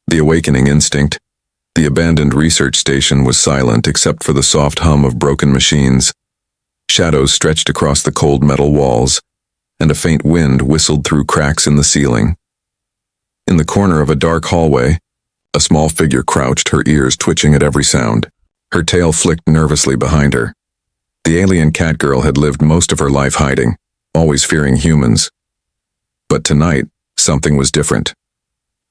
The awakening instinct. The abandoned research station was silent except for the soft hum of broken machines. Shadows stretched across the cold metal walls, and a faint wind whistled through cracks in the ceiling. In the corner of a dark hallway, a small figure crouched, her ears twitching at every sound. Her tail flicked nervously behind her. The alien Catgirl had lived most of her life hiding, always fearing humans. But tonight, something was different.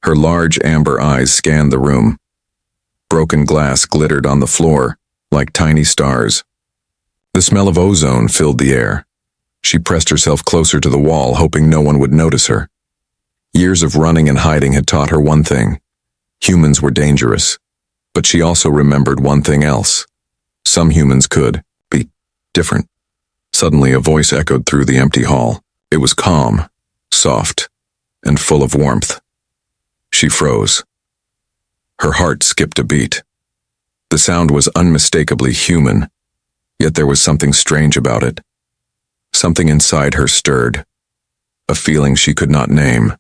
Her large amber eyes scanned the room. Broken glass glittered on the floor, like tiny stars. The smell of ozone filled the air. She pressed herself closer to the wall, hoping no one would notice her. Years of running and hiding had taught her one thing. Humans were dangerous. But she also remembered one thing else. Some humans could be different. Suddenly, a voice echoed through the empty hall. It was calm, soft, and full of warmth. She froze. Her heart skipped a beat. The sound was unmistakably human, yet there was something strange about it. Something inside her stirred, a feeling she could not name.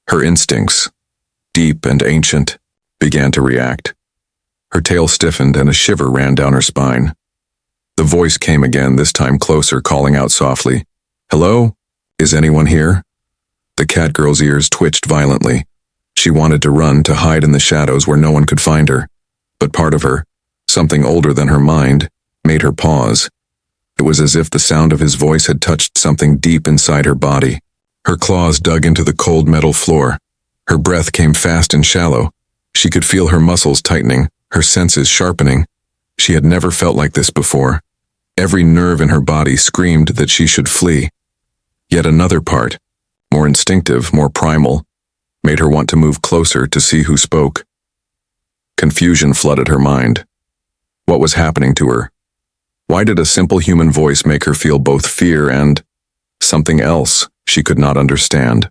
Her instincts, deep and ancient, began to react. Her tail stiffened and a shiver ran down her spine. The voice came again, this time closer, calling out softly, "Hello? Is anyone here?" The Catgirl's ears twitched violently. She wanted to run, to hide in the shadows where no one could find her. But part of her, something older than her mind, made her pause. It was as if the sound of his voice had touched something deep inside her body. Her claws dug into the cold metal floor. Her breath came fast and shallow. She could feel her muscles tightening, her senses sharpening. She had never felt like this before. Every nerve in her body screamed that she should flee. Yet another part, more instinctive, more primal, made her want to move closer to see who spoke. Confusion flooded her mind. What was happening to her? Why did a simple human voice make her feel both fear and something else she could not understand?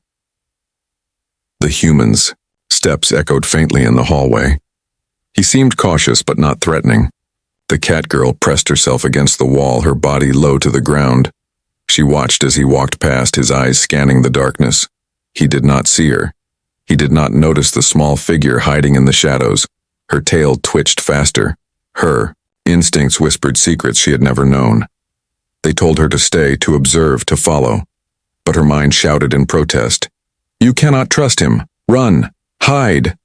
The humans. Steps echoed faintly in the hallway. He seemed cautious but not threatening. The Catgirl pressed herself against the wall, her body low to the ground. She watched as he walked past, his eyes scanning the darkness. He did not see her. He did not notice the small figure hiding in the shadows. Her tail twitched faster. Her instincts whispered secrets she had never known. They told her to stay, to observe, to follow. But her mind shouted in protest, "You cannot trust him. Run! Hide!"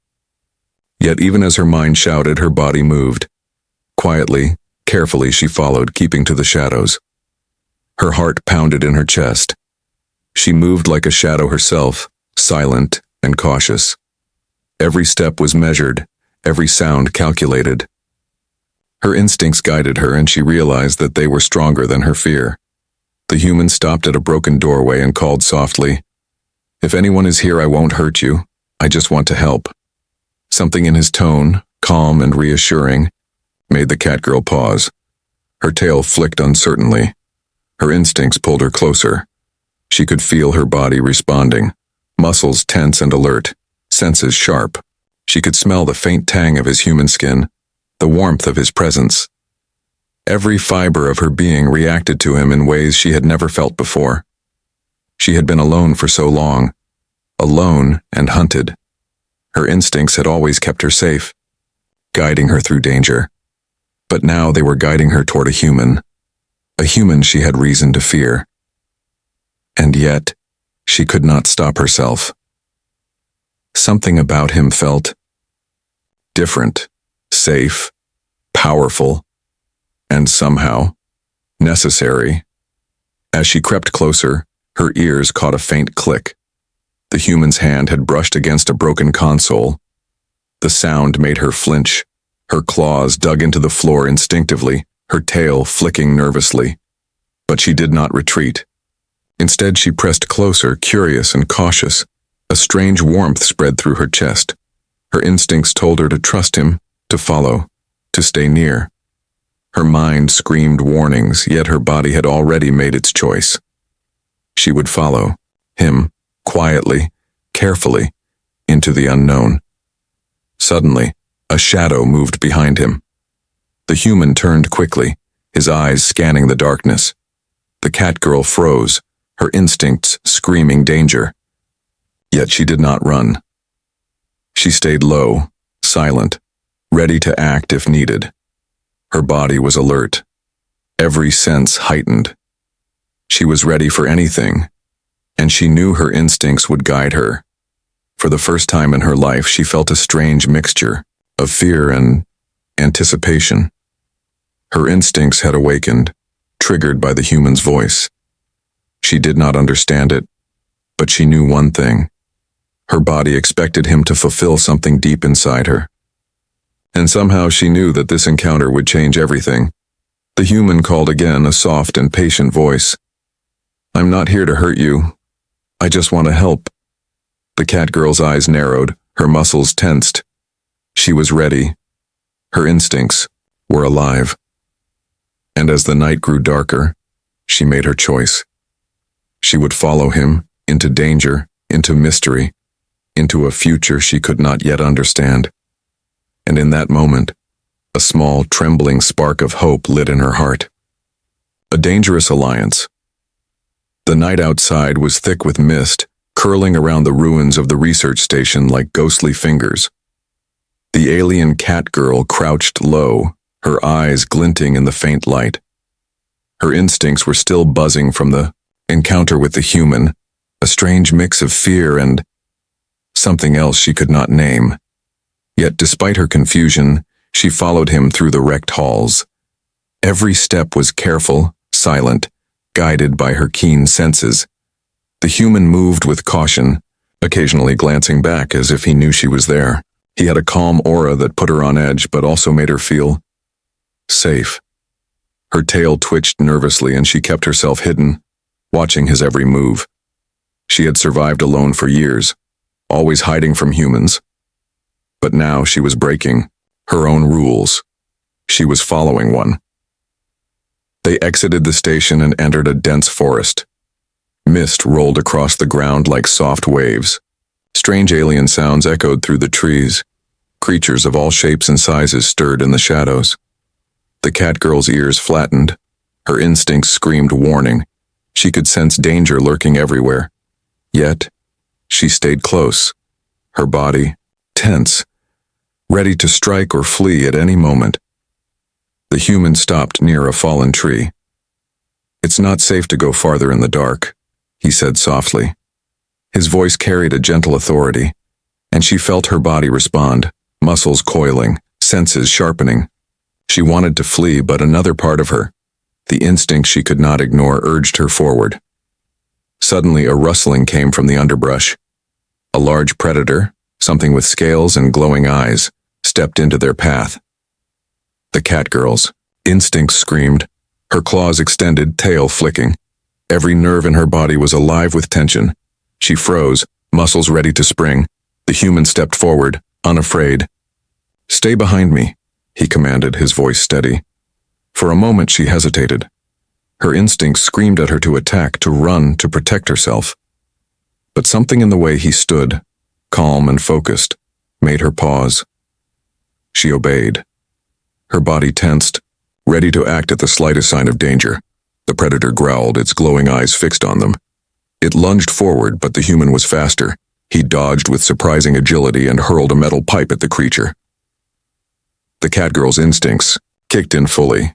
Yet even as her mind shouted, her body moved. Quietly, carefully, she followed, keeping to the shadows. Her heart pounded in her chest. She moved like a shadow herself, silent and cautious. Every step was measured, every sound calculated. Her instincts guided her, and she realized that they were stronger than her fear. The human stopped at a broken doorway and called softly, "If anyone is here, I won't hurt you. I just want to help." Something in his tone, calm and reassuring, made the Catgirl pause. Her tail flicked uncertainly. Her instincts pulled her closer. She could feel her body responding, muscles tense and alert, senses sharp. She could smell the faint tang of his human skin, the warmth of his presence. Every fiber of her being reacted to him in ways she had never felt before. She had been alone for so long, alone and hunted. Her instincts had always kept her safe, guiding her through danger. But now they were guiding her toward a human she had reason to fear. And yet, she could not stop herself. Something about him felt different, safe, powerful, and somehow necessary. As she crept closer, her ears caught a faint click. The human's hand had brushed against a broken console. The sound made her flinch. Her claws dug into the floor instinctively, her tail flicking nervously. But she did not retreat. Instead, she pressed closer, curious and cautious. A strange warmth spread through her chest. Her instincts told her to trust him, to follow, to stay near. Her mind screamed warnings, yet her body had already made its choice. She would follow him, quietly, carefully, into the unknown. Suddenly, a shadow moved behind him. The human turned quickly, his eyes scanning the darkness. The Catgirl froze, her instincts screaming danger. Yet she did not run. She stayed low, silent, ready to act if needed. Her body was alert, every sense heightened. She was ready for anything, and she knew her instincts would guide her. For the first time in her life, she felt a strange mixture of fear and anticipation. Her instincts had awakened, triggered by the human's voice. She did not understand it, but she knew one thing. Her body expected him to fulfill something deep inside her. And somehow she knew that this encounter would change everything. The human called again, a soft and patient voice. "I'm not here to hurt you. I just want to help." The Catgirl's eyes narrowed, her muscles tensed. She was ready. Her instincts were alive. And as the night grew darker, she made her choice. She would follow him into danger, into mystery, into a future she could not yet understand. And in that moment, a small, trembling spark of hope lit in her heart. A dangerous alliance. The night outside was thick with mist, curling around the ruins of the research station like ghostly fingers. The alien Catgirl crouched low, her eyes glinting in the faint light. Her instincts were still buzzing from the encounter with the human, a strange mix of fear and something else she could not name. Yet despite her confusion, she followed him through the wrecked halls. Every step was careful, silent, guided by her keen senses. The human moved with caution, occasionally glancing back as if he knew she was there. He had a calm aura that put her on edge but also made her feel safe. Her tail twitched nervously and she kept herself hidden, watching his every move. She had survived alone for years, always hiding from humans. But now she was breaking her own rules. She was following one. They exited the station and entered a dense forest. Mist rolled across the ground like soft waves. Strange alien sounds echoed through the trees. Creatures of all shapes and sizes stirred in the shadows. The Catgirl's ears flattened. Her instincts screamed warning. She could sense danger lurking everywhere. Yet, she stayed close, her body tense, ready to strike or flee at any moment. The human stopped near a fallen tree. "It's not safe to go farther in the dark," he said softly. His voice carried a gentle authority, and she felt her body respond, muscles coiling, senses sharpening. She wanted to flee, but another part of her, the instinct she could not ignore, urged her forward. Suddenly, a rustling came from the underbrush. A large predator, something with scales and glowing eyes, stepped into their path. The Catgirl's instincts screamed, her claws extended, tail flicking. Every nerve in her body was alive with tension. She froze, muscles ready to spring. The human stepped forward, unafraid. "Stay behind me," he commanded, his voice steady. For a moment she hesitated. Her instincts screamed at her to attack, to run, to protect herself. But something in the way he stood, calm and focused, made her pause. She obeyed. Her body tensed, ready to act at the slightest sign of danger. The predator growled, its glowing eyes fixed on them. It lunged forward, but the human was faster. He dodged with surprising agility and hurled a metal pipe at the creature. The Catgirl's instincts kicked in fully.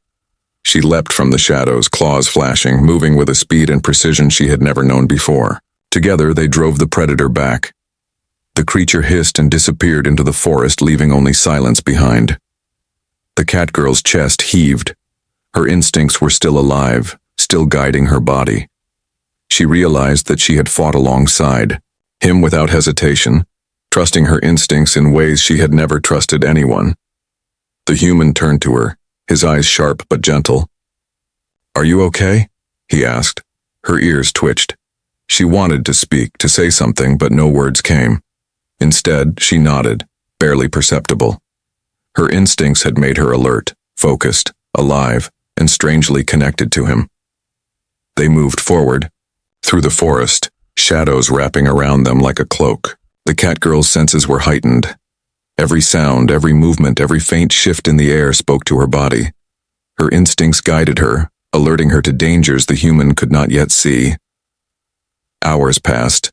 She leapt from the shadows, claws flashing, moving with a speed and precision she had never known before. Together, they drove the predator back. The creature hissed and disappeared into the forest, leaving only silence behind. The Catgirl's chest heaved. Her instincts were still alive, still guiding her body. She realized that she had fought alongside him without hesitation, trusting her instincts in ways she had never trusted anyone. The human turned to her, his eyes sharp but gentle. "Are you okay?" he asked. Her ears twitched. She wanted to speak, to say something, but no words came. Instead, she nodded, barely perceptible. Her instincts had made her alert, focused, alive, and strangely connected to him. They moved forward, through the forest, shadows wrapping around them like a cloak. The Catgirl's senses were heightened. Every sound, every movement, every faint shift in the air spoke to her body. Her instincts guided her, alerting her to dangers the human could not yet see. Hours passed.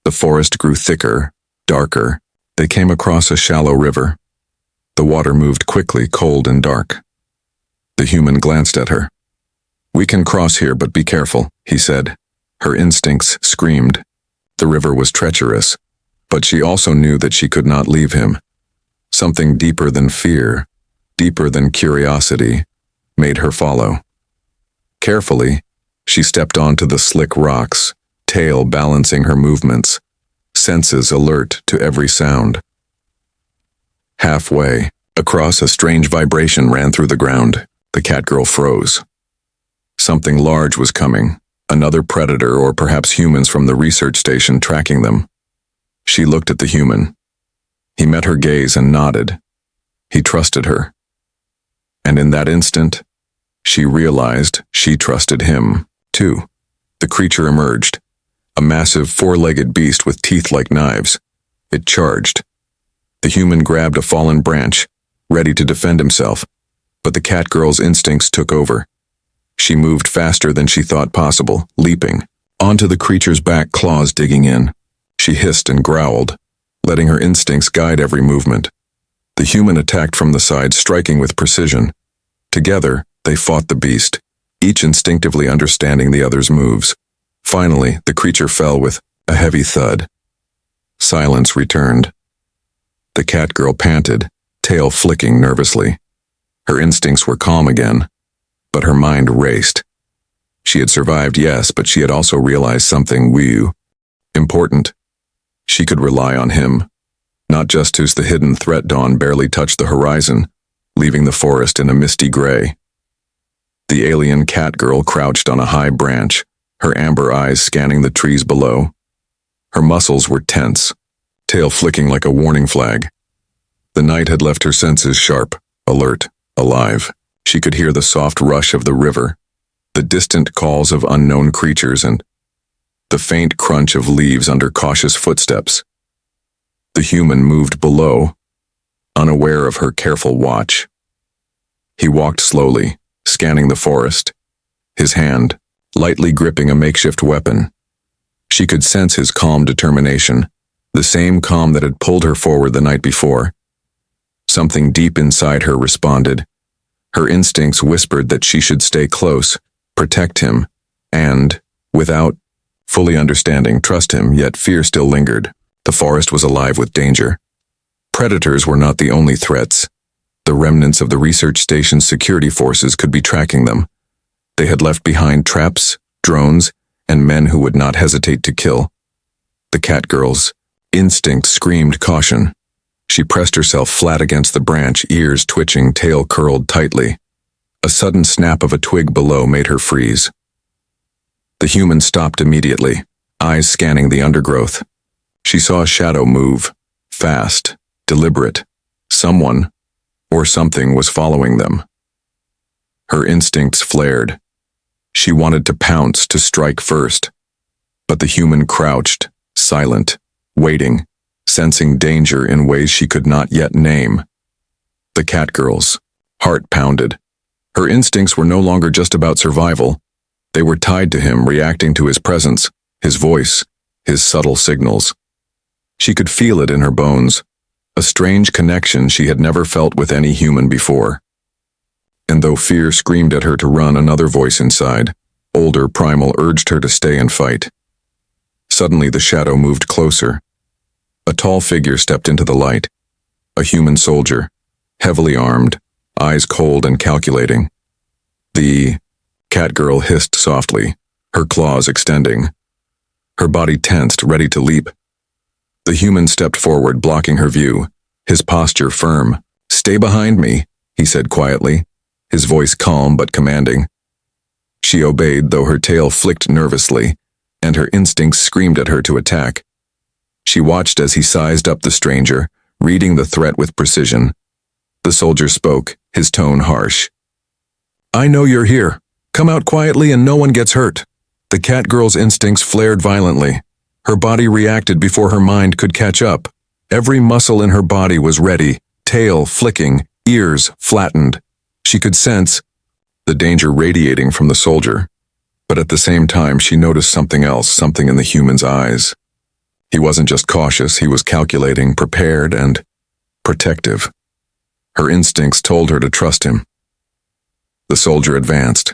The forest grew thicker, darker, They came across a shallow river. The water moved quickly, cold and dark. The human glanced at her. "We can cross here, but be careful," he said. Her instincts screamed. The river was treacherous, but she also knew that she could not leave him. Something deeper than fear, deeper than curiosity, made her follow. Carefully, she stepped onto the slick rocks, tail balancing her movements, senses alert to every sound. Halfway, across, a strange vibration ran through the ground. The Catgirl froze. Something large was coming, another predator or perhaps humans from the research station tracking them. She looked at the human. He met her gaze and nodded. He trusted her. And in that instant, she realized she trusted him, too. The creature emerged, a massive four-legged beast with teeth like knives. It charged. The human grabbed a fallen branch, ready to defend himself, but the Catgirl's instincts took over. She moved faster than she thought possible, leaping onto the creature's back, claws digging in. She hissed and growled, letting her instincts guide every movement. The human attacked from the side, striking with precision. Together, they fought the beast, each instinctively understanding the other's moves. Finally, the creature fell with a heavy thud. Silence returned. The Catgirl panted, tail flicking nervously. Her instincts were calm again, but her mind raced. She had survived, yes, but she had also realized something important. She could rely on him, not just as the hidden threat. Dawn barely touched the horizon, leaving the forest in a misty gray. The alien Catgirl crouched on a high branch, her amber eyes scanning the trees below. Her muscles were tense, tail flicking like a warning flag. The night had left her senses sharp, alert, alive. She could hear the soft rush of the river, the distant calls of unknown creatures, and the faint crunch of leaves under cautious footsteps. The human moved below, unaware of her careful watch. He walked slowly, scanning the forest, his hand lightly gripping a makeshift weapon. She could sense his calm determination, the same calm that had pulled her forward the night before. Something deep inside her responded. Her instincts whispered that she should stay close, protect him, and, without fully understanding, trust him, yet fear still lingered. The forest was alive with danger. Predators were not the only threats. The remnants of the research station's security forces could be tracking them. They had left behind traps, drones, and men who would not hesitate to kill. The Catgirl's instinct screamed caution. She pressed herself flat against the branch, ears twitching, tail curled tightly. A sudden snap of a twig below made her freeze. The human stopped immediately, eyes scanning the undergrowth. She saw a shadow move, fast, deliberate. Someone, or something, was following them. Her instincts flared. She wanted to pounce, to strike first. But the human crouched, silent, waiting, sensing danger in ways she could not yet name. The Catgirl's heart pounded. Her instincts were no longer just about survival. They were tied to him, reacting to his presence, his voice, his subtle signals. She could feel it in her bones, a strange connection she had never felt with any human before. And though fear screamed at her to run, another voice inside, older, primal, urged her to stay and fight. Suddenly the shadow moved closer. A tall figure stepped into the light, a human soldier, heavily armed, eyes cold and calculating. The Catgirl hissed softly, her claws extending. Her body tensed, ready to leap. The human stepped forward, blocking her view, his posture firm. "Stay behind me," he said quietly, his voice calm but commanding. She obeyed, though her tail flicked nervously, and her instincts screamed at her to attack. She watched as he sized up the stranger, reading the threat with precision. The soldier spoke, his tone harsh. "I know you're here. Come out quietly and no one gets hurt." The Catgirl's instincts flared violently. Her body reacted before her mind could catch up. Every muscle in her body was ready, tail flicking, ears flattened. She could sense the danger radiating from the soldier, but at the same time she noticed something else, something in the human's eyes. He wasn't just cautious, he was calculating, prepared, and protective. Her instincts told her to trust him. The soldier advanced.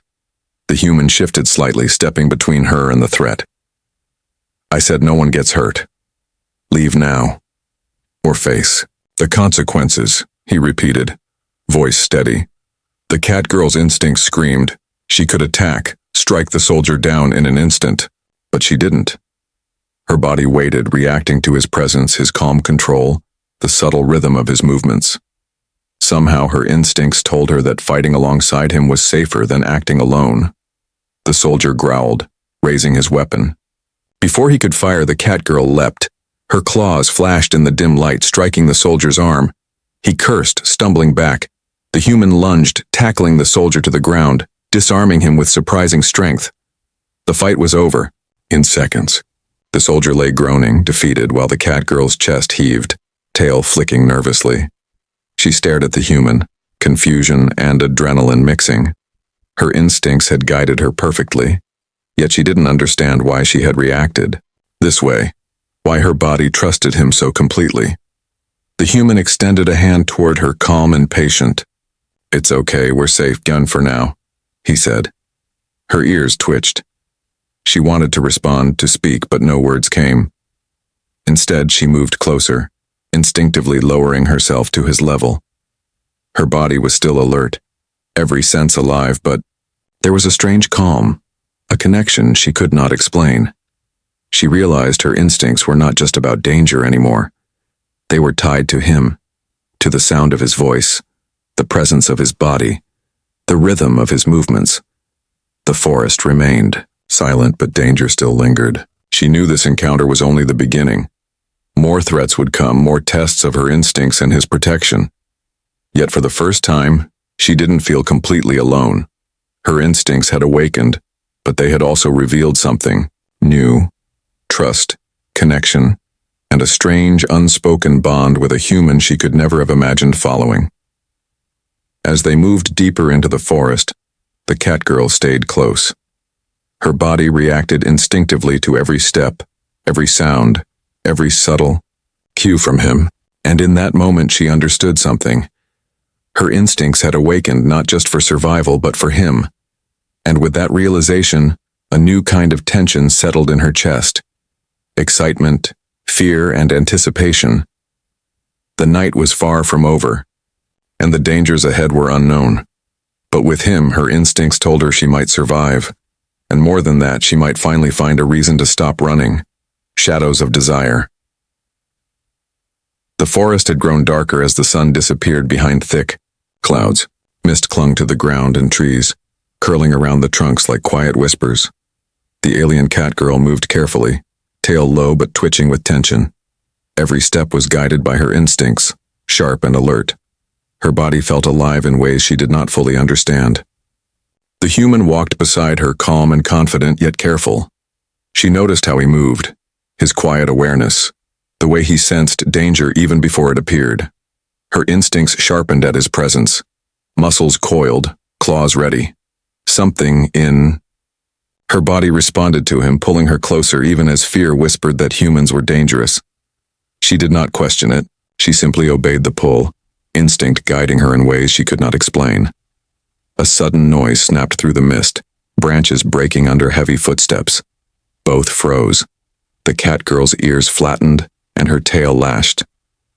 The human shifted slightly, stepping between her and the threat. I said no one gets hurt. Leave now. Or face the consequences, he repeated, voice steady. The Catgirl's instincts screamed. She could attack, strike the soldier down in an instant, but she didn't. Her body waited, reacting to his presence, his calm control, the subtle rhythm of his movements. Somehow her instincts told her that fighting alongside him was safer than acting alone. The soldier growled, raising his weapon. Before he could fire, the Catgirl leapt. Her claws flashed in the dim light, striking the soldier's arm. He cursed, stumbling back. The human lunged, tackling the soldier to the ground, disarming him with surprising strength. The fight was over, in seconds. The soldier lay groaning, defeated, while the Catgirl's chest heaved, tail flicking nervously. She stared at the human, confusion and adrenaline mixing. Her instincts had guided her perfectly, yet she didn't understand why she had reacted this way, why her body trusted him so completely. The human extended a hand toward her, calm and patient. It's okay, we're safe, gun for now, he said. Her ears twitched. She wanted to respond, to speak, but no words came. Instead, she moved closer, instinctively lowering herself to his level. Her body was still alert, every sense alive, but there was a strange calm, a connection she could not explain. She realized her instincts were not just about danger anymore. They were tied to him, to the sound of his voice, the presence of his body, the rhythm of his movements. The forest remained silent, but danger still lingered. She knew this encounter was only the beginning. More threats would come, more tests of her instincts and his protection. Yet for the first time, she didn't feel completely alone. Her instincts had awakened, but they had also revealed something new: trust, connection, and a strange, unspoken bond with a human she could never have imagined following. As they moved deeper into the forest, the Catgirl stayed close. Her body reacted instinctively to every step, every sound, every subtle cue from him, and in that moment she understood something. Her instincts had awakened not just for survival but for him, and with that realization, a new kind of tension settled in her chest. Excitement, fear, and anticipation. The night was far from over, and the dangers ahead were unknown. But with him, her instincts told her she might survive, and more than that, she might finally find a reason to stop running. Shadows of desire. The forest had grown darker as the sun disappeared behind thick clouds. Mist clung to the ground and trees, curling around the trunks like quiet whispers. The alien Catgirl moved carefully, tail low but twitching with tension. Every step was guided by her instincts, sharp and alert. Her body felt alive in ways she did not fully understand. The human walked beside her, calm and confident, yet careful. She noticed how he moved, his quiet awareness, the way he sensed danger even before it appeared. Her instincts sharpened at his presence, muscles coiled, claws ready. Something in her body responded to him, pulling her closer even as fear whispered that humans were dangerous. She did not question it. She simply obeyed the pull, instinct guiding her in ways she could not explain. A sudden noise snapped through the mist, branches breaking under heavy footsteps. Both froze. The Catgirl's ears flattened, and her tail lashed.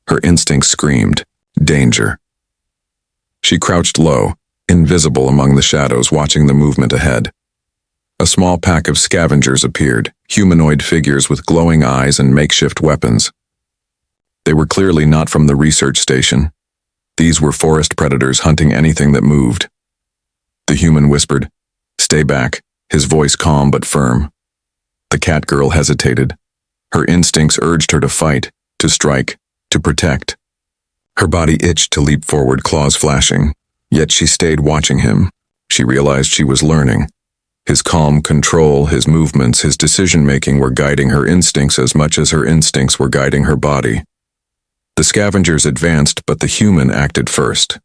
Her instincts screamed, danger. She crouched low, invisible among the shadows, watching the movement ahead. A small pack of scavengers appeared, humanoid figures with glowing eyes and makeshift weapons. They were clearly not from the research station. These were forest predators hunting anything that moved. The human whispered, "Stay back," his voice calm but firm. The Catgirl hesitated. Her instincts urged her to fight, to strike, to protect. Her body itched to leap forward, claws flashing. Yet she stayed watching him. She realized she was learning. His calm control, his movements, his decision-making were guiding her instincts as much as her instincts were guiding her body. The scavengers advanced, but the human acted first.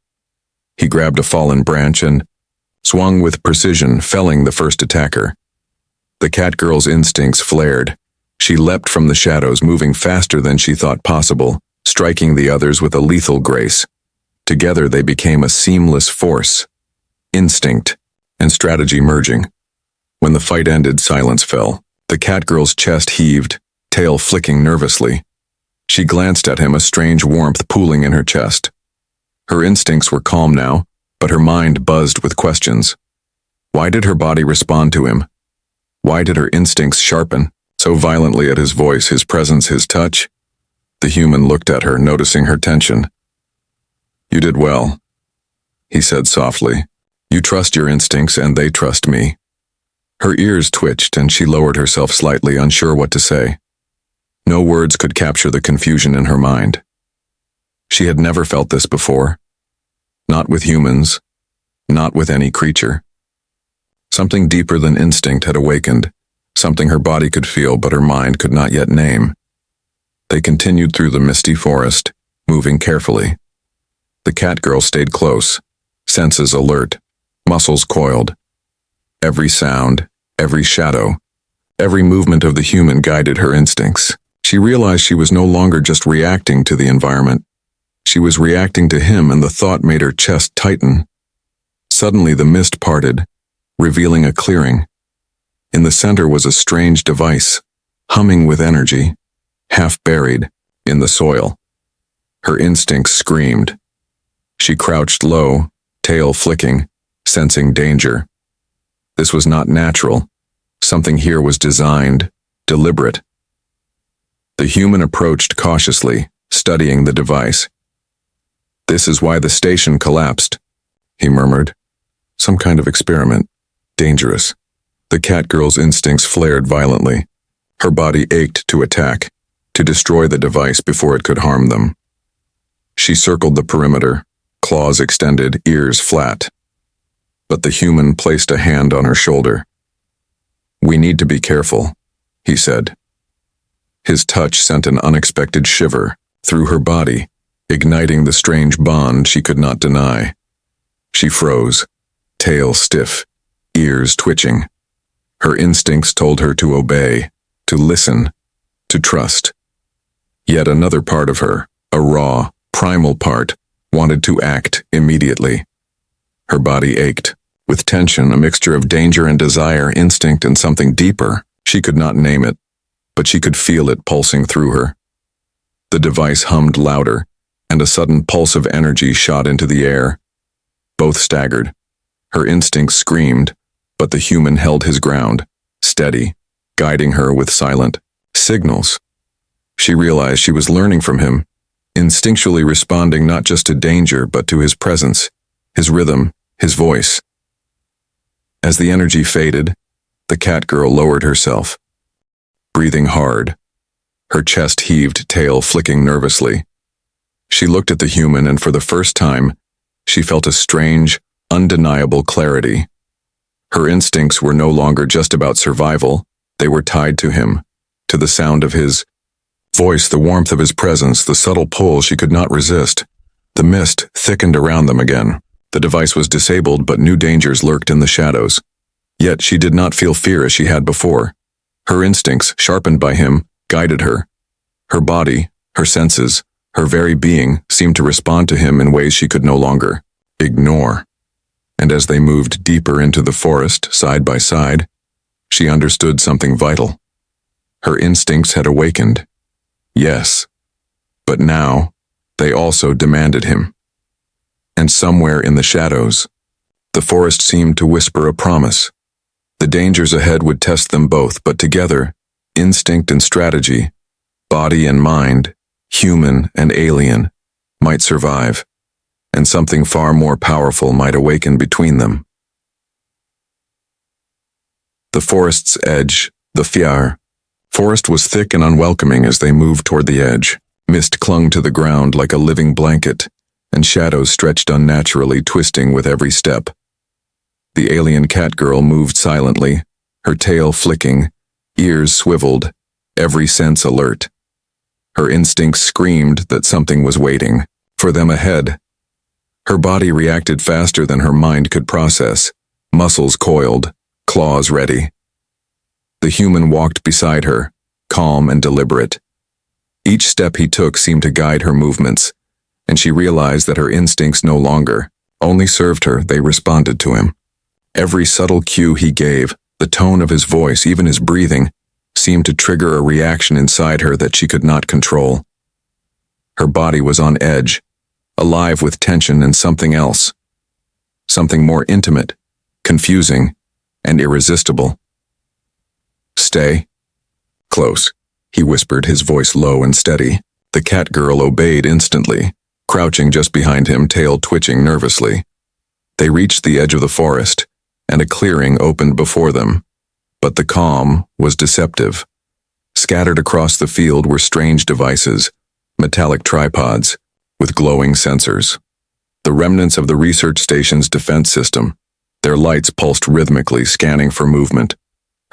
He grabbed a fallen branch and swung with precision, felling the first attacker. The Catgirl's instincts flared. She leapt from the shadows, moving faster than she thought possible, striking the others with a lethal grace. Together they became a seamless force, instinct and strategy merging. When the fight ended, silence fell. The Catgirl's chest heaved, tail flicking nervously. She glanced at him, a strange warmth pooling in her chest. Her instincts were calm now, but her mind buzzed with questions. Why did her body respond to him? Why did her instincts sharpen so violently at his voice, his presence, his touch? The human looked at her, noticing her tension. "You did well," he said softly. "You trust your instincts and they trust me." Her ears twitched and she lowered herself slightly, unsure what to say. No words could capture the confusion in her mind. She had never felt this before. Not with humans, not with any creature. Something deeper than instinct had awakened, something her body could feel but her mind could not yet name. They continued through the misty forest, moving carefully. The Catgirl stayed close, senses alert, muscles coiled. Every sound, every shadow, every movement of the human guided her instincts. She realized she was no longer just reacting to the environment. She was reacting to him, and the thought made her chest tighten. Suddenly the mist parted, revealing a clearing. In the center was a strange device, humming with energy, half buried in the soil. Her instincts screamed. She crouched low, tail flicking, sensing danger. This was not natural. Something here was designed, deliberate. The human approached cautiously, studying the device. "This is why the station collapsed," he murmured. "Some kind of experiment. Dangerous." The Catgirl's instincts flared violently. Her body ached to attack, to destroy the device before it could harm them. She circled the perimeter, claws extended, ears flat. But the human placed a hand on her shoulder. "We need to be careful," he said. His touch sent an unexpected shiver through her body, igniting the strange bond she could not deny. She froze, tail stiff, ears twitching. Her instincts told her to obey, to listen, to trust. Yet another part of her, a raw, primal part, wanted to act immediately. Her body ached, with tension, a mixture of danger and desire, instinct and something deeper. She could not name it, but she could feel it pulsing through her. The device hummed louder, and a sudden pulse of energy shot into the air. Both staggered. Her instincts screamed, but the human held his ground, steady, guiding her with silent signals. She realized she was learning from him, instinctually responding not just to danger but to his presence, his rhythm, his voice. As the energy faded, the Catgirl lowered herself, breathing hard, her chest heaved, tail flicking nervously. She looked at the human, and for the first time, she felt a strange, undeniable clarity. Her instincts were no longer just about survival, they were tied to him, to the sound of his voice, the warmth of his presence, the subtle pull she could not resist. The mist thickened around them again. The device was disabled, but new dangers lurked in the shadows. Yet she did not feel fear as she had before. Her instincts, sharpened by him, guided her. Her body, her senses, her very being seemed to respond to him in ways she could no longer ignore. And as they moved deeper into the forest, side by side, she understood something vital. Her instincts had awakened. Yes, but now they also demanded him. And somewhere in the shadows, the forest seemed to whisper a promise. The dangers ahead would test them both, but together, instinct and strategy, body and mind, human and alien, might survive, and something far more powerful might awaken between them. The forest's edge, the fjär. Forest was thick and unwelcoming as they moved toward the edge. Mist clung to the ground like a living blanket, and shadows stretched unnaturally, twisting with every step. The alien Catgirl moved silently, her tail flicking, ears swiveled, every sense alert. Her instincts screamed that something was waiting for them ahead. Her body reacted faster than her mind could process, muscles coiled, claws ready. The human walked beside her, calm and deliberate. Each step he took seemed to guide her movements, and she realized that her instincts no longer only served her, they responded to him. Every subtle cue he gave, the tone of his voice, even his breathing, seemed to trigger a reaction inside her that she could not control. Her body was on edge, alive with tension and something else. Something more intimate, confusing, and irresistible. "Stay close," he whispered, his voice low and steady. The Catgirl obeyed instantly, crouching just behind him, tail twitching nervously. They reached the edge of the forest, and a clearing opened before them. But the calm was deceptive. Scattered across the field were strange devices, metallic tripods, with glowing sensors. The remnants of the research station's defense system. Their lights pulsed rhythmically, scanning for movement.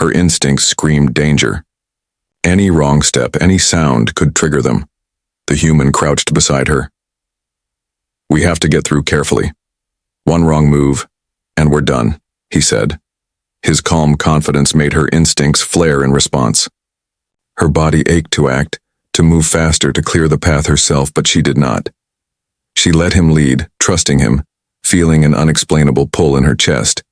Her instincts screamed danger. Any wrong step, any sound could trigger them. The human crouched beside her. "We have to get through carefully. One wrong move, and we're done," he said. His calm confidence made her instincts flare in response. Her body ached to act, to move faster, to clear the path herself, but she did not. She let him lead, trusting him, feeling an unexplainable pull in her chest.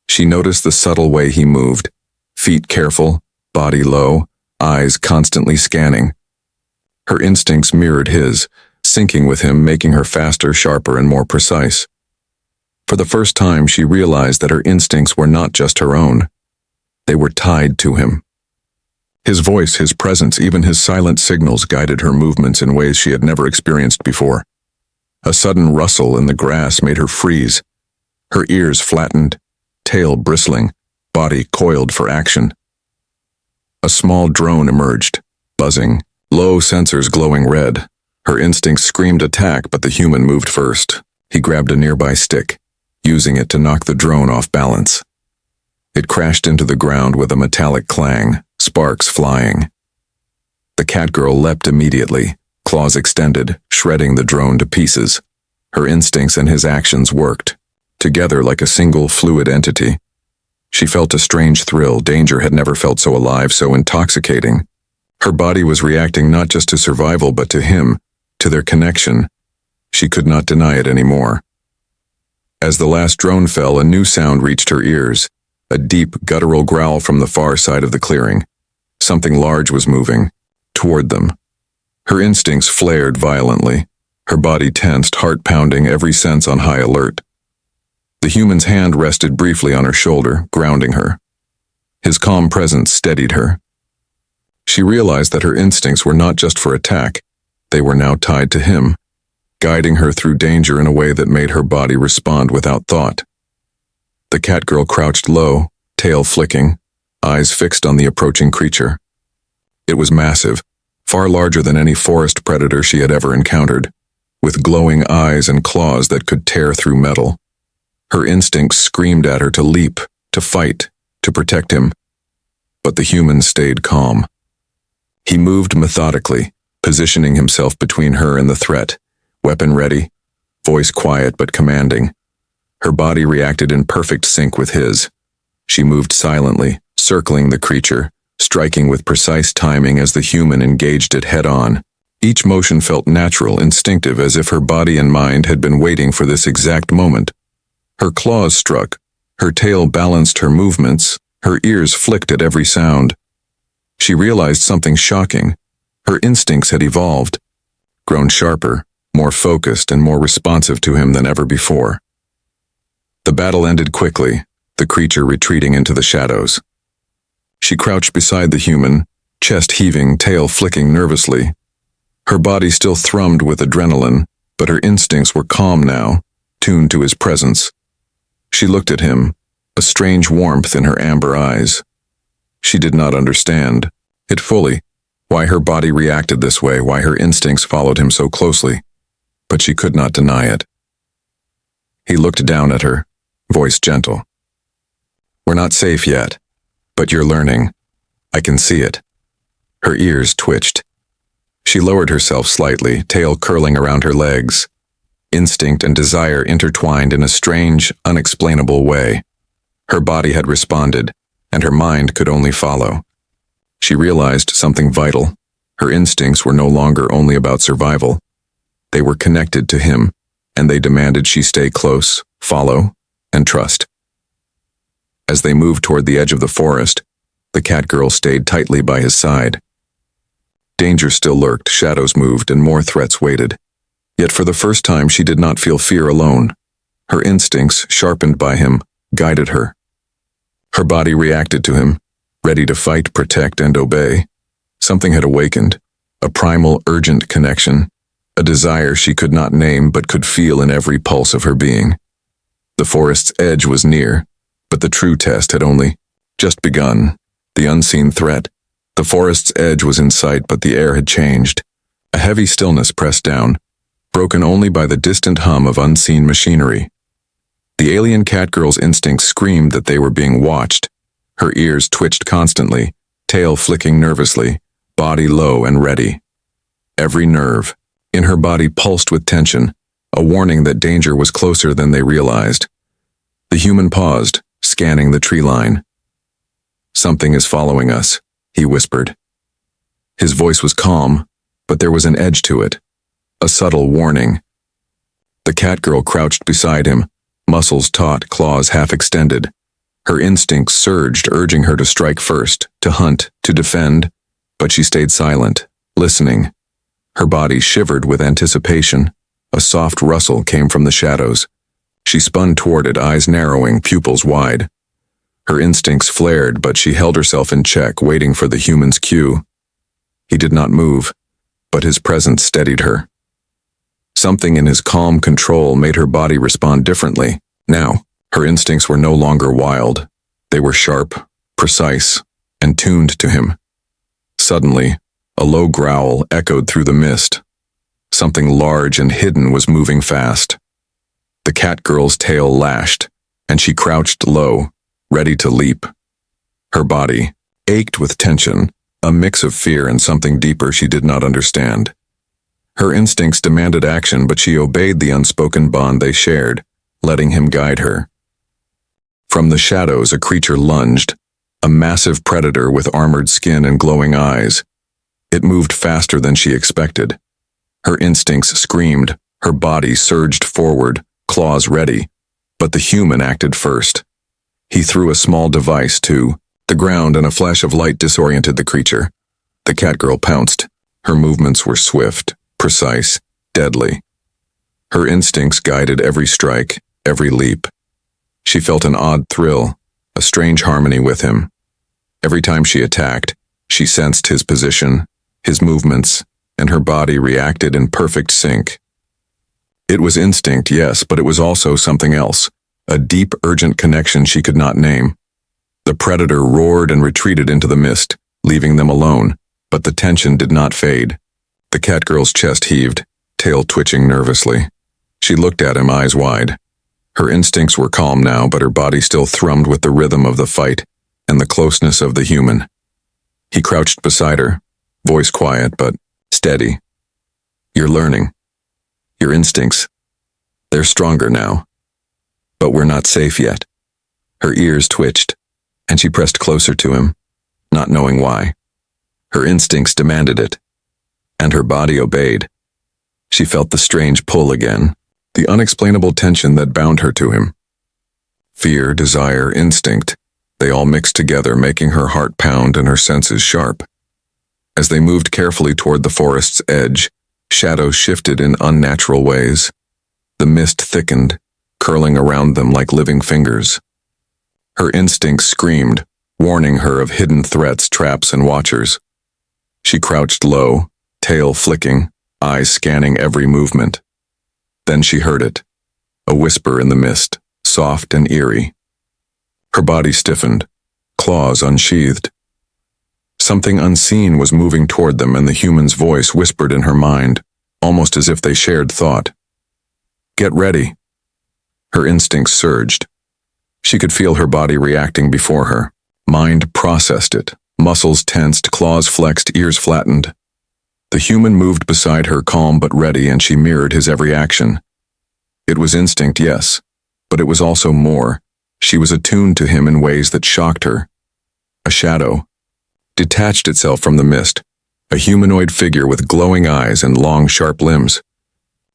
She noticed the subtle way he moved, feet careful, body low, eyes constantly scanning. Her instincts mirrored his, syncing with him, making her faster, sharper, and more precise. For the first time, she realized that her instincts were not just her own. They were tied to him. His voice, his presence, even his silent signals guided her movements in ways she had never experienced before. A sudden rustle in the grass made her freeze. Her ears flattened, tail bristling, body coiled for action. A small drone emerged, buzzing, low sensors glowing red. Her instincts screamed attack, but the human moved first. He grabbed a nearby stick, using it to knock the drone off balance. It crashed into the ground with a metallic clang, sparks flying. The Catgirl leapt immediately, claws extended, shredding the drone to pieces. Her instincts and his actions worked, together like a single fluid entity. She felt a strange thrill. Danger had never felt so alive, so intoxicating. Her body was reacting not just to survival, but to him, to their connection. She could not deny it anymore. As the last drone fell, a new sound reached her ears, a deep, guttural growl from the far side of the clearing. Something large was moving, toward them. Her instincts flared violently, her body tensed, heart pounding, every sense on high alert. The human's hand rested briefly on her shoulder, grounding her. His calm presence steadied her. She realized that her instincts were not just for attack, they were now tied to him, guiding her through danger in a way that made her body respond without thought. The Catgirl crouched low, tail flicking, eyes fixed on the approaching creature. It was massive, far larger than any forest predator she had ever encountered, with glowing eyes and claws that could tear through metal. Her instincts screamed at her to leap, to fight, to protect him. But the human stayed calm. He moved methodically, positioning himself between her and the threat, weapon ready, voice quiet but commanding. Her body reacted in perfect sync with his. She moved silently, circling the creature, striking with precise timing as the human engaged it head-on. Each motion felt natural, instinctive, as if her body and mind had been waiting for this exact moment. Her claws struck, her tail balanced her movements, her ears flicked at every sound. She realized something shocking. Her instincts had evolved, grown sharper, more focused, and more responsive to him than ever before. The battle ended quickly, the creature retreating into the shadows. She crouched beside the human, chest heaving, tail flicking nervously. Her body still thrummed with adrenaline, but her instincts were calm now, tuned to his presence. She looked at him, a strange warmth in her amber eyes. She did not understand it fully, why her body reacted this way, why her instincts followed him so closely, but she could not deny it. He looked down at her, voice gentle. "We're not safe yet, but you're learning. I can see it." Her ears twitched. She lowered herself slightly, tail curling around her legs. Instinct and desire intertwined in a strange, unexplainable way. Her body had responded, and her mind could only follow. She realized something vital. Her instincts were no longer only about survival. They were connected to him, and they demanded she stay close, follow, and trust. As they moved toward the edge of the forest, the Catgirl stayed tightly by his side. Danger still lurked, shadows moved, and more threats waited. Yet for the first time she did not feel fear alone. Her instincts, sharpened by him, guided her. Her body reacted to him, ready to fight, protect, and obey. Something had awakened, a primal, urgent connection, a desire she could not name but could feel in every pulse of her being. The forest's edge was near, but the true test had only just begun. The unseen threat. The forest's edge was in sight, but the air had changed. A heavy stillness pressed down, broken only by the distant hum of unseen machinery. The alien Catgirl's instincts screamed that they were being watched. Her ears twitched constantly, tail flicking nervously, body low and ready. Every nerve in her body pulsed with tension, a warning that danger was closer than they realized. The human paused, scanning the tree line. "Something is following us," he whispered. His voice was calm, but there was an edge to it, a subtle warning. The Catgirl crouched beside him, muscles taut, claws half extended. Her instincts surged, urging her to strike first, to hunt, to defend, but she stayed silent, listening. Her body shivered with anticipation. A soft rustle came from the shadows. She spun toward it, eyes narrowing, pupils wide. Her instincts flared, but she held herself in check, waiting for the human's cue. He did not move, but his presence steadied her. Something in his calm control made her body respond differently. Now, her instincts were no longer wild. They were sharp, precise, and tuned to him. Suddenly, a low growl echoed through the mist. Something large and hidden was moving fast. The Catgirl's tail lashed, and she crouched low, ready to leap. Her body ached with tension, a mix of fear and something deeper she did not understand. Her instincts demanded action, but she obeyed the unspoken bond they shared, letting him guide her. From the shadows, a creature lunged, a massive predator with armored skin and glowing eyes. It moved faster than she expected. Her instincts screamed, her body surged forward, claws ready, but the human acted first. He threw a small device to the ground, and a flash of light disoriented the creature. The Catgirl pounced. Her movements were swift, precise, deadly. Her instincts guided every strike, every leap. She felt an odd thrill, a strange harmony with him. Every time she attacked, she sensed his position, his movements, and her body reacted in perfect sync. It was instinct, yes, but it was also something else, a deep, urgent connection she could not name. The predator roared and retreated into the mist, leaving them alone, but the tension did not fade. The Catgirl's chest heaved, tail twitching nervously. She looked at him, eyes wide. Her instincts were calm now, but her body still thrummed with the rhythm of the fight and the closeness of the human. He crouched beside her, voice quiet but steady. "You're learning. Your instincts, they're stronger now. But we're not safe yet." Her ears twitched, and she pressed closer to him, not knowing why. Her instincts demanded it, and her body obeyed. She felt the strange pull again, the unexplainable tension that bound her to him. Fear, desire, instinct, they all mixed together, making her heart pound and her senses sharp. As they moved carefully toward the forest's edge, shadows shifted in unnatural ways. The mist thickened, curling around them like living fingers. Her instincts screamed, warning her of hidden threats, traps, and watchers. She crouched low, tail flicking, eyes scanning every movement. Then she heard it, a whisper in the mist, soft and eerie. Her body stiffened, claws unsheathed. Something unseen was moving toward them, and the human's voice whispered in her mind, almost as if they shared thought. "Get ready." Her instincts surged. She could feel her body reacting before her. Mind processed it, muscles tensed, claws flexed, ears flattened. The human moved beside her, calm but ready, and she mirrored his every action. It was instinct, yes, but it was also more. She was attuned to him in ways that shocked her. A shadow, detached itself from the mist, a humanoid figure with glowing eyes and long, sharp limbs.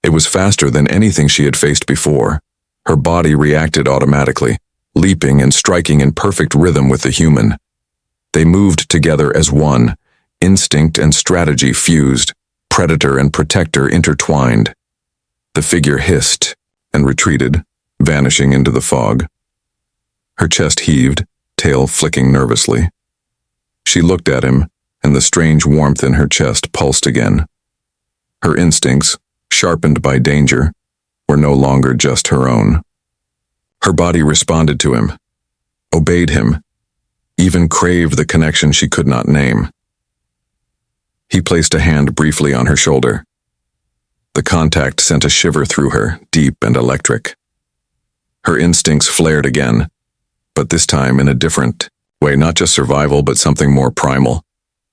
It was faster than anything she had faced before. Her body reacted automatically, leaping and striking in perfect rhythm with the human. They moved together as one, instinct and strategy fused, predator and protector intertwined. The figure hissed and retreated, vanishing into the fog. Her chest heaved, tail flicking nervously. She looked at him, and the strange warmth in her chest pulsed again. Her instincts, sharpened by danger, were no longer just her own. Her body responded to him, obeyed him, even craved the connection she could not name. He placed a hand briefly on her shoulder. The contact sent a shiver through her, deep and electric. Her instincts flared again, but this time in a different way, not just survival, but something more primal.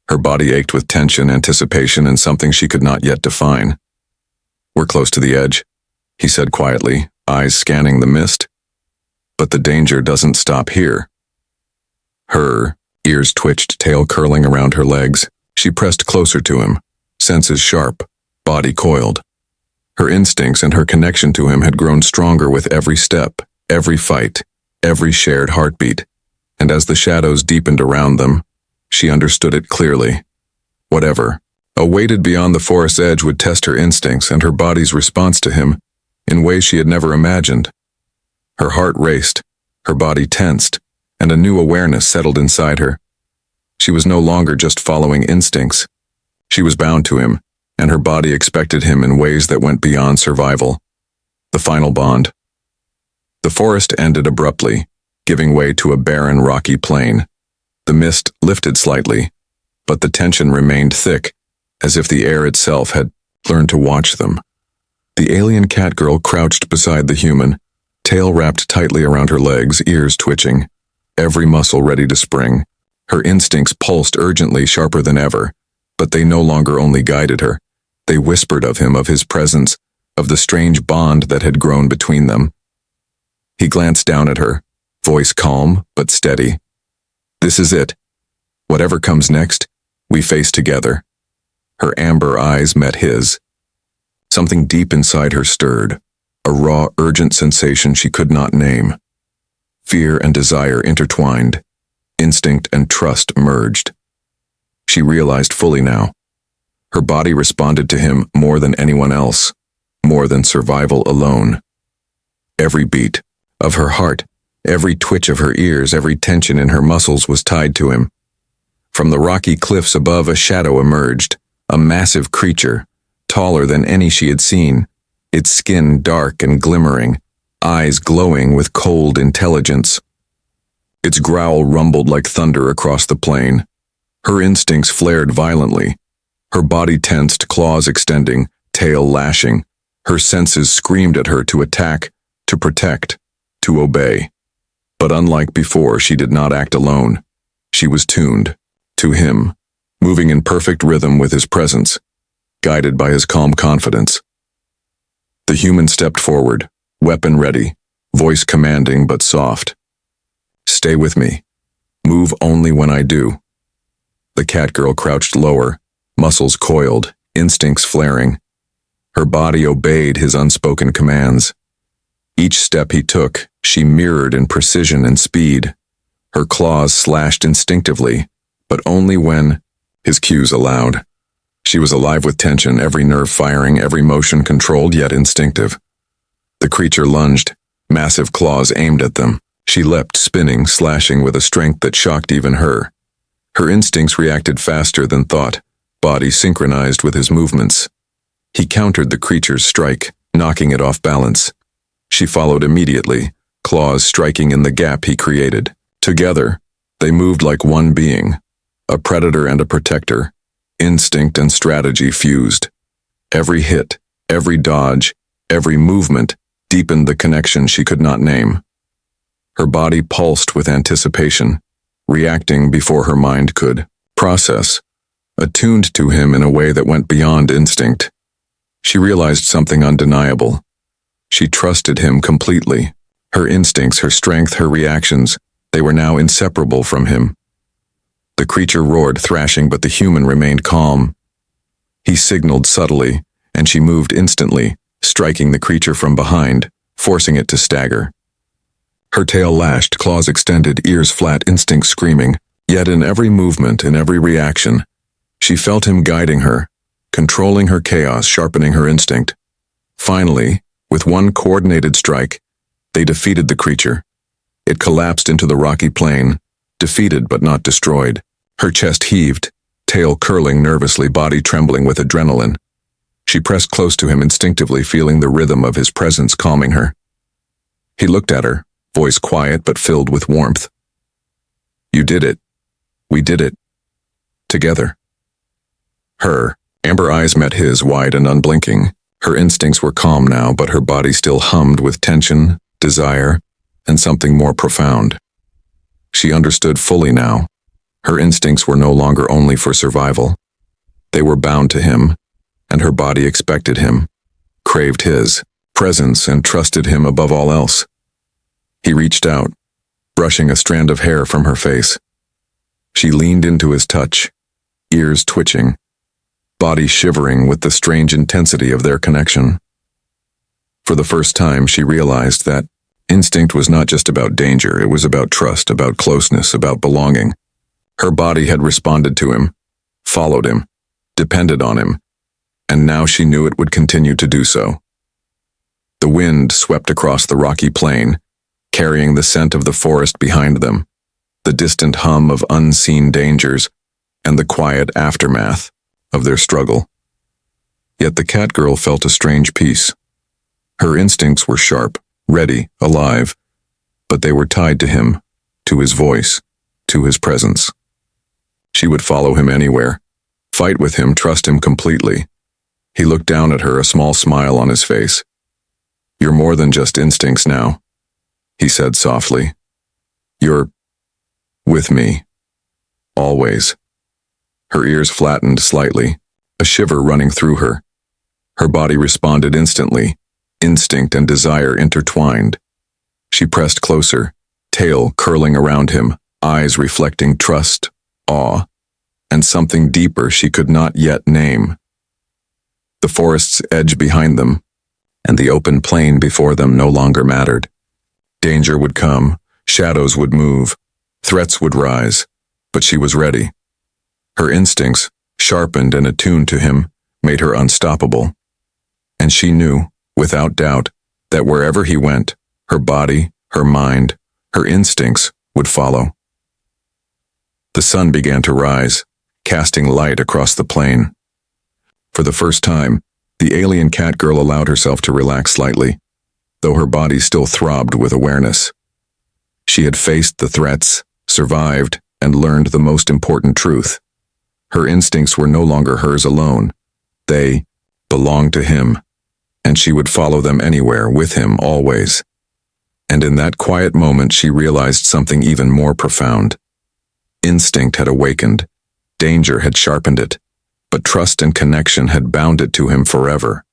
Her body ached with tension, anticipation, and something she could not yet define. "We're close to the edge," he said quietly, eyes scanning the mist. "But the danger doesn't stop here." Her ears twitched, tail curling around her legs. She pressed closer to him, senses sharp, body coiled. Her instincts and her connection to him had grown stronger with every step, every fight, every shared heartbeat. And as the shadows deepened around them, she understood it clearly. Whatever awaited beyond the forest's edge would test her instincts and her body's response to him in ways she had never imagined. Her heart raced, her body tensed, and a new awareness settled inside her. She was no longer just following instincts. She was bound to him, and her body expected him in ways that went beyond survival. The final bond. The forest ended abruptly, giving way to a barren, rocky plain. The mist lifted slightly, but the tension remained thick, as if the air itself had learned to watch them. The alien Catgirl crouched beside the human, tail wrapped tightly around her legs, ears twitching, every muscle ready to spring. Her instincts pulsed urgently, sharper than ever, but they no longer only guided her. They whispered of him, of his presence, of the strange bond that had grown between them. He glanced down at her, voice calm but steady. "This is it. Whatever comes next, we face together." Her amber eyes met his. Something deep inside her stirred, a raw, urgent sensation she could not name. Fear and desire intertwined. Instinct and trust merged. She realized fully now. Her body responded to him more than anyone else, more than survival alone. Every beat of her heart, every twitch of her ears, every tension in her muscles was tied to him. From the rocky cliffs above, a shadow emerged, a massive creature, taller than any she had seen, its skin dark and glimmering, eyes glowing with cold intelligence. Its growl rumbled like thunder across the plain. Her instincts flared violently. Her body tensed, claws extending, tail lashing. Her senses screamed at her to attack, to protect, to obey. But unlike before, she did not act alone. She was tuned to him, moving in perfect rhythm with his presence, guided by his calm confidence. The human stepped forward, weapon ready, voice commanding but soft. "Stay with me. Move only when I do." The Catgirl crouched lower, muscles coiled, instincts flaring. Her body obeyed his unspoken commands. Each step he took, she mirrored in precision and speed. Her claws slashed instinctively, but only when his cues allowed. She was alive with tension, every nerve firing, every motion controlled yet instinctive. The creature lunged, massive claws aimed at them. She leapt, spinning, slashing with a strength that shocked even her. Her instincts reacted faster than thought, body synchronized with his movements. He countered the creature's strike, knocking it off balance. She followed immediately, claws striking in the gap he created. Together, they moved like one being, a predator and a protector, instinct and strategy fused. Every hit, every dodge, every movement deepened the connection she could not name. Her body pulsed with anticipation, reacting before her mind could process, attuned to him in a way that went beyond instinct. She realized something undeniable. She trusted him completely. Her instincts, her strength, her reactions, they were now inseparable from him. The creature roared, thrashing, but the human remained calm. He signaled subtly, and she moved instantly, striking the creature from behind, forcing it to stagger. Her tail lashed, claws extended, ears flat, instinct screaming. Yet in every movement, in every reaction, she felt him guiding her, controlling her chaos, sharpening her instinct. Finally, with one coordinated strike, they defeated the creature. It collapsed into the rocky plain, defeated but not destroyed. Her chest heaved, tail curling nervously, body trembling with adrenaline. She pressed close to him instinctively, feeling the rhythm of his presence calming her. He looked at her, voice quiet but filled with warmth. "You did it. We did it. Together." Her amber eyes met his, wide and unblinking. Her instincts were calm now, but her body still hummed with tension, desire, and something more profound. She understood fully now. Her instincts were no longer only for survival. They were bound to him, and her body expected him, craved his presence, and trusted him above all else. He reached out, brushing a strand of hair from her face. She leaned into his touch, ears twitching, body shivering with the strange intensity of their connection. For the first time, she realized that instinct was not just about danger, it was about trust, about closeness, about belonging. Her body had responded to him, followed him, depended on him, and now she knew it would continue to do so. The wind swept across the rocky plain, carrying the scent of the forest behind them, the distant hum of unseen dangers, and the quiet aftermath of their struggle. Yet the Catgirl felt a strange peace. Her instincts were sharp, ready, alive, but they were tied to him, to his voice, to his presence. She would follow him anywhere, fight with him, trust him completely. He looked down at her, a small smile on his face. "You're more than just instincts now," he said softly. "You're with me. Always." Her ears flattened slightly, a shiver running through her. Her body responded instantly, instinct and desire intertwined. She pressed closer, tail curling around him, eyes reflecting trust, awe, and something deeper she could not yet name. The forest's edge behind them, and the open plain before them no longer mattered. Danger would come, shadows would move, threats would rise, but she was ready. Her instincts, sharpened and attuned to him, made her unstoppable. And she knew, without doubt, that wherever he went, her body, her mind, her instincts would follow. The sun began to rise, casting light across the plain. For the first time, the alien Catgirl allowed herself to relax slightly, though her body still throbbed with awareness. She had faced the threats, survived, and learned the most important truth. Her instincts were no longer hers alone. They belonged to him, and she would follow them anywhere, with him always. And in that quiet moment, she realized something even more profound. Instinct had awakened, danger had sharpened it, but trust and connection had bound it to him forever.